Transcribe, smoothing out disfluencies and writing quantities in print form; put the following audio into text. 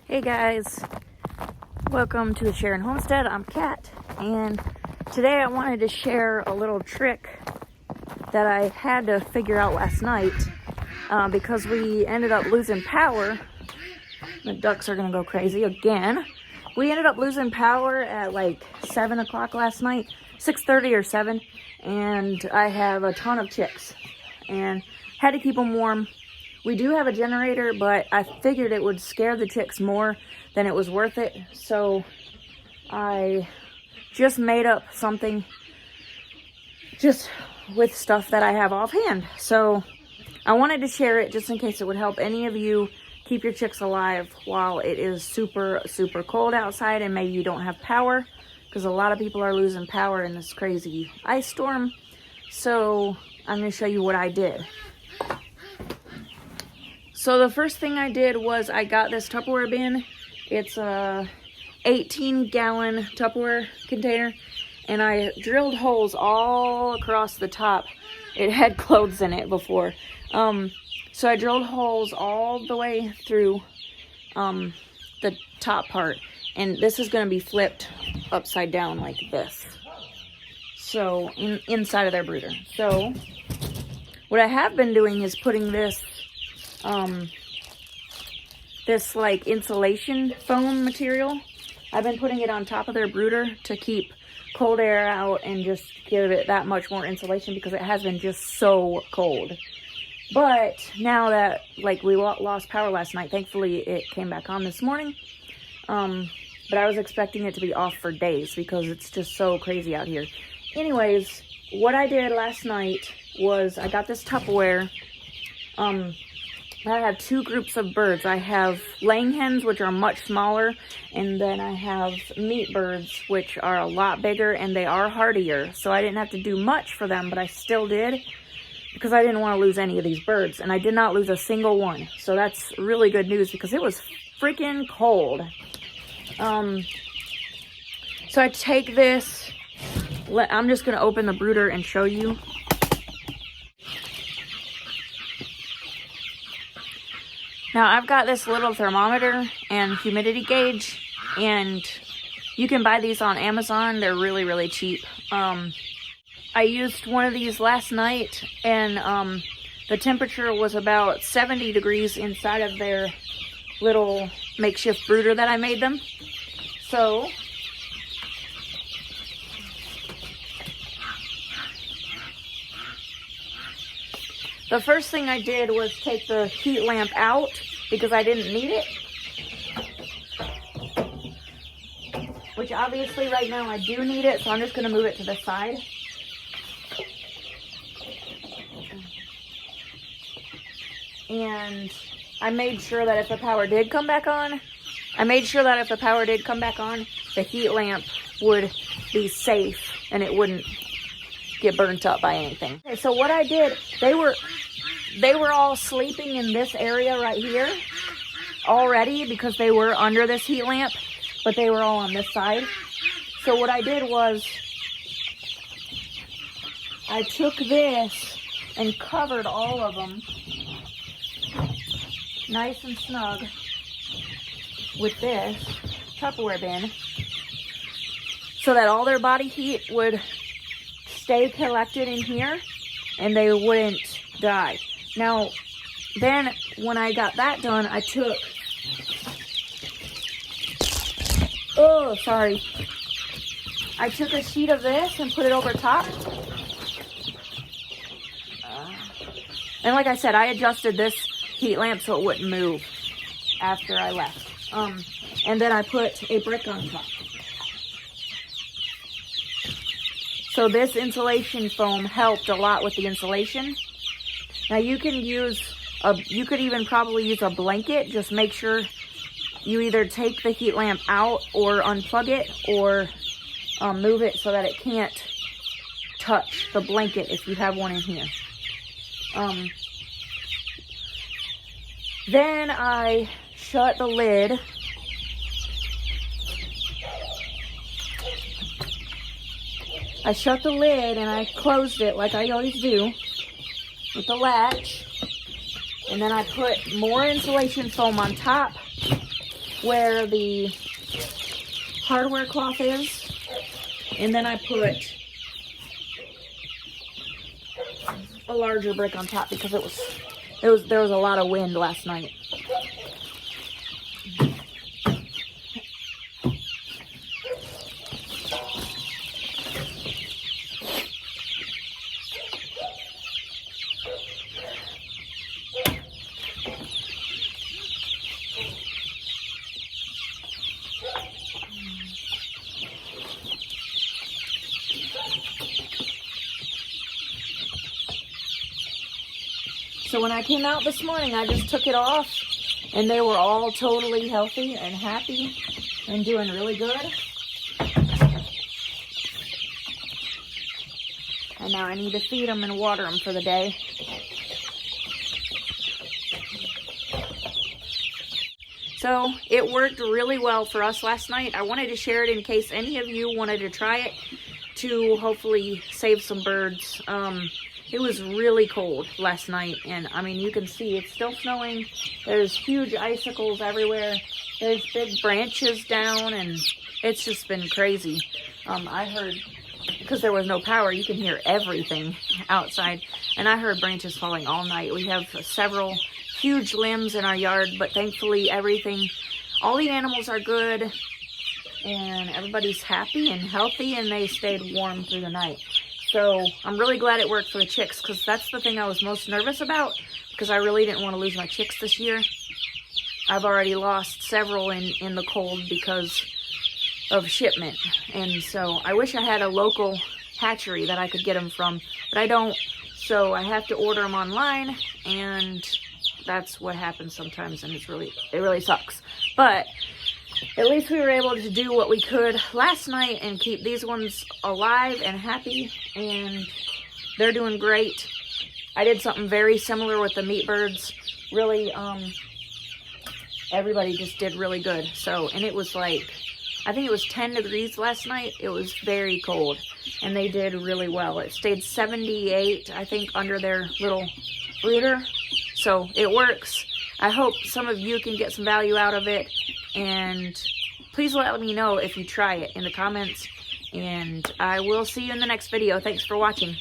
Hey guys, welcome to the Sharon Homestead. I'm Kat, and today I wanted to share a little trick that I had to figure out last night because we ended up losing power. The ducks are gonna go crazy again. We ended up losing power at like 7 o'clock last night, 6:30 or 7, and I have a ton of chicks and had to keep them warm. We do have a generator, but I figured it would scare the chicks more than it was worth it. So I just made up something just with stuff that I have offhand. So I wanted to share it just in case it would help any of you keep your chicks alive while it is super, super cold outside and maybe you don't have power, because a lot of people are losing power in this crazy ice storm. So I'm going to show you what I did. So the first thing I did was I got this Tupperware bin. It's a 18-gallon Tupperware container, and I drilled holes all across the top. It had clothes in it before. So I drilled holes all the way through the top part, and this is going to be flipped upside down like this. So inside of their brooder. So what I have been doing is putting this like insulation foam material. I've been putting it on top of their brooder to keep cold air out and just give it that much more insulation, because it has been just so cold. But now that like we lost power last night, thankfully it came back on this morning. But I was expecting it to be off for days because it's just so crazy out here. Anyways, what I did last night was I got this Tupperware. I have two groups of birds. I have laying hens, which are much smaller, and then I have meat birds, which are a lot bigger, and they are hardier. So I didn't have to do much for them, but I still did, because I didn't want to lose any of these birds, and I did not lose a single one. So that's really good news, because it was freaking cold. So I take this, I'm just going to open the brooder and show you. Now I've got this little thermometer and humidity gauge, and you can buy these on Amazon. They're really, really cheap. I used one of these last night, and the temperature was about 70 degrees inside of their little makeshift brooder that I made them. So the first thing I did was take the heat lamp out because I didn't need it. Which obviously right now I do need it, so I'm just going to move it to the side. And I made sure that if the power did come back on, the heat lamp would be safe and it wouldn't get burnt up by anything. Okay, so what I did, they were all sleeping in this area right here already because they were under this heat lamp, but they were all on this side. So what I did was I took this and covered all of them nice and snug with this Tupperware bin so that all their body heat would stay collected in here and they wouldn't die. Now, then when I got that done, I took, I took a sheet of this and put it over top. And like I said, I adjusted this heat lamp so it wouldn't move after I left. And then I put a brick on top. So this insulation foam helped a lot with the insulation. Now you can you could even probably use a blanket. Just make sure you either take the heat lamp out or unplug it, or move it so that it can't touch the blanket if you have one in here. Then I shut the lid. I shut the lid and I closed it like I always do with the latch. And then I put more insulation foam on top where the hardware cloth is, and then I put a larger brick on top because there was a lot of wind last night. So when I came out this morning, I just took it off, and they were all totally healthy and happy and doing really good. And now I need to feed them and water them for the day. So it worked really well for us last night. I wanted to share it in case any of you wanted to try it to hopefully save some birds. It was really cold last night, and I mean, you can see it's still snowing. There's huge icicles everywhere. There's big branches down, and it's just been crazy. I heard, because there was no power, you can hear everything outside, and I heard branches falling all night. We have several huge limbs in our yard, but thankfully all the animals are good, and everybody's happy and healthy, and they stayed warm through the night. So I'm really glad it worked for the chicks, because that's the thing I was most nervous about, because I really didn't want to lose my chicks this year. I've already lost several in the cold because of shipment, and so I wish I had a local hatchery that I could get them from, but I don't, so I have to order them online, and that's what happens sometimes, and it really sucks. But at least we were able to do what we could last night and keep these ones alive and happy, and they're doing great. I did something very similar with the meat birds. Really, everybody just did really good. So, and it was like, I think it was 10 degrees last night. It was very cold, and they did really well. It stayed 78, I think, under their little brooder. So it works. I hope some of you can get some value out of it, and please let me know if you try it in the comments, and I will see you in the next video. Thanks for watching.